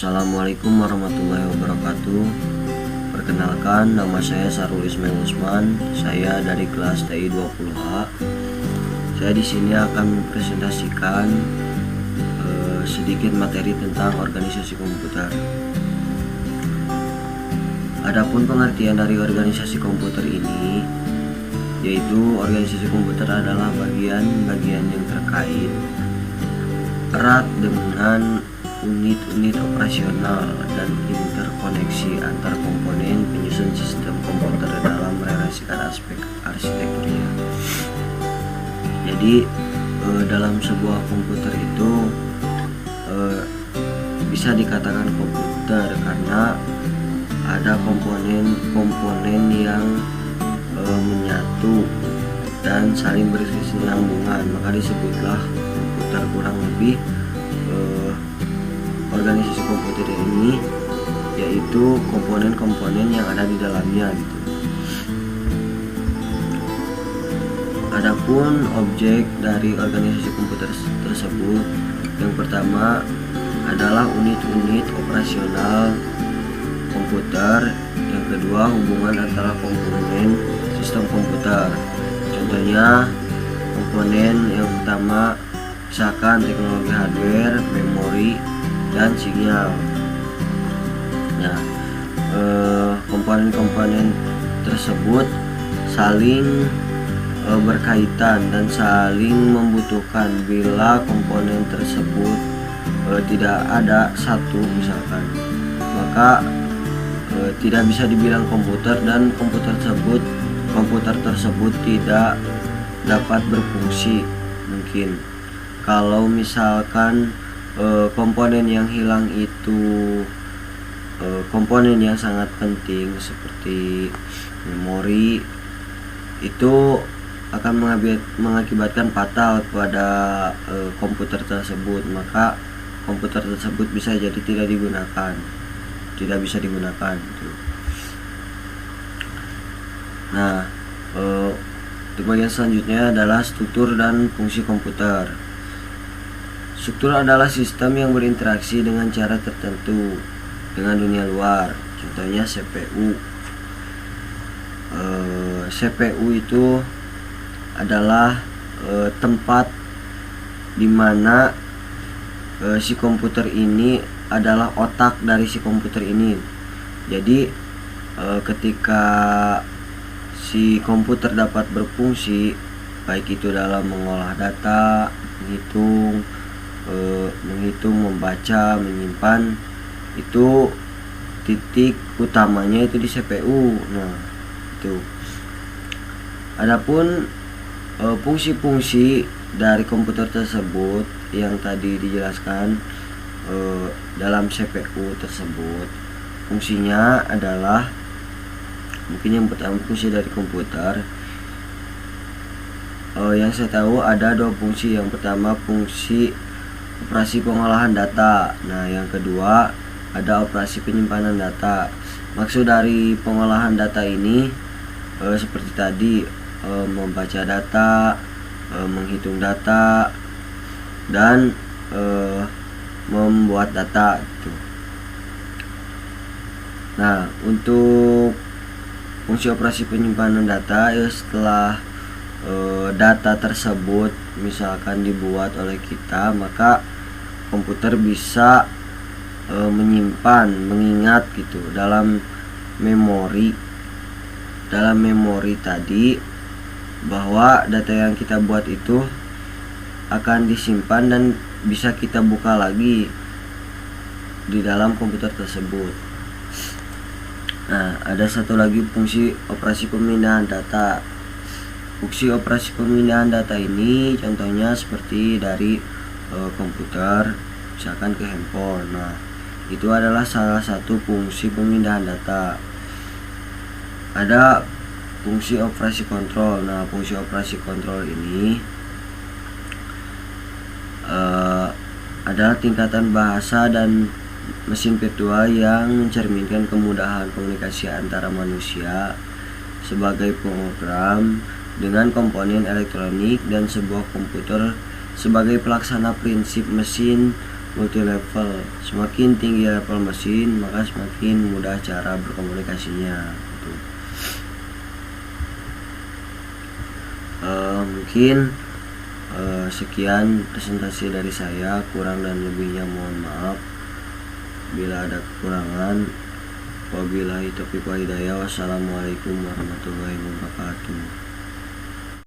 Assalamualaikum warahmatullahi wabarakatuh. Perkenalkan, nama saya Sarul Ismail Usman. Saya dari kelas TI 20H. Saya di sini akan mempresentasikan sedikit materi tentang organisasi komputer. Adapun pengertian dari organisasi komputer ini, yaitu organisasi komputer adalah bagian-bagian yang terkait erat dengan unit-unit operasional dan interkoneksi antar komponen penyusun sistem komputer dalam merelasikan aspek arsitekturnya. Jadi dalam sebuah komputer itu bisa dikatakan komputer karena ada komponen-komponen yang menyatu dan saling berkesinambungan, maka disebutlah komputer. Kurang lebih organisasi komputer ini yaitu komponen-komponen yang ada di dalamnya gitu. Adapun objek dari organisasi komputer tersebut, yang pertama adalah unit-unit operasional komputer, yang kedua hubungan antara komponen sistem komputer. Contohnya komponen yang pertama misalkan teknologi hardware, memori, dan sinyal. Nah, komponen-komponen tersebut saling berkaitan dan saling membutuhkan. Bila komponen tersebut tidak ada satu misalkan, maka tidak bisa dibilang komputer, dan komputer tersebut tidak dapat berfungsi. Mungkin kalau misalkan komponen yang hilang itu komponen yang sangat penting seperti memori, itu akan mengakibatkan fatal kepada komputer tersebut, maka komputer tersebut bisa jadi tidak bisa digunakan gitu. Nah, di bagian selanjutnya adalah struktur dan fungsi komputer. Struktur adalah sistem yang berinteraksi dengan cara tertentu dengan dunia luar. Contohnya CPU. CPU itu adalah tempat di mana si komputer ini adalah otak dari si komputer ini. Jadi ketika si komputer dapat berfungsi, baik itu dalam mengolah data, menghitung, membaca, menyimpan, itu titik utamanya itu di CPU. Nah, itu. Adapun fungsi-fungsi dari komputer tersebut yang tadi dijelaskan dalam CPU tersebut, fungsinya adalah, mungkin yang pertama fungsi dari komputer, yang saya tahu ada dua fungsi. Yang pertama fungsi operasi pengolahan data. Nah, yang kedua ada operasi penyimpanan data. Maksud dari pengolahan data ini seperti tadi, membaca data, menghitung data, dan membuat data gitu. Nah, untuk fungsi operasi penyimpanan data, setelah data tersebut misalkan dibuat oleh kita, maka komputer bisa menyimpan, mengingat gitu dalam memori tadi, bahwa data yang kita buat itu akan disimpan dan bisa kita buka lagi di dalam komputer tersebut. Nah, ada satu lagi fungsi operasi pemindahan data. Fungsi operasi pemindahan data ini contohnya seperti dari komputer misalkan ke handphone. Nah, itu adalah salah satu fungsi pemindahan data. Ada fungsi operasi kontrol. Nah, fungsi operasi kontrol ini adalah tingkatan bahasa dan mesin virtual yang mencerminkan kemudahan komunikasi antara manusia sebagai program dengan komponen elektronik dan sebuah komputer sebagai pelaksana prinsip mesin multi level. Semakin tinggi level mesin, maka semakin mudah cara berkomunikasinya gitu. Mungkin sekian presentasi dari saya, kurang dan lebihnya mohon maaf bila ada kekurangan. Wabillahi taufiq wal hidayah. Wassalamualaikum warahmatullahi wabarakatuh.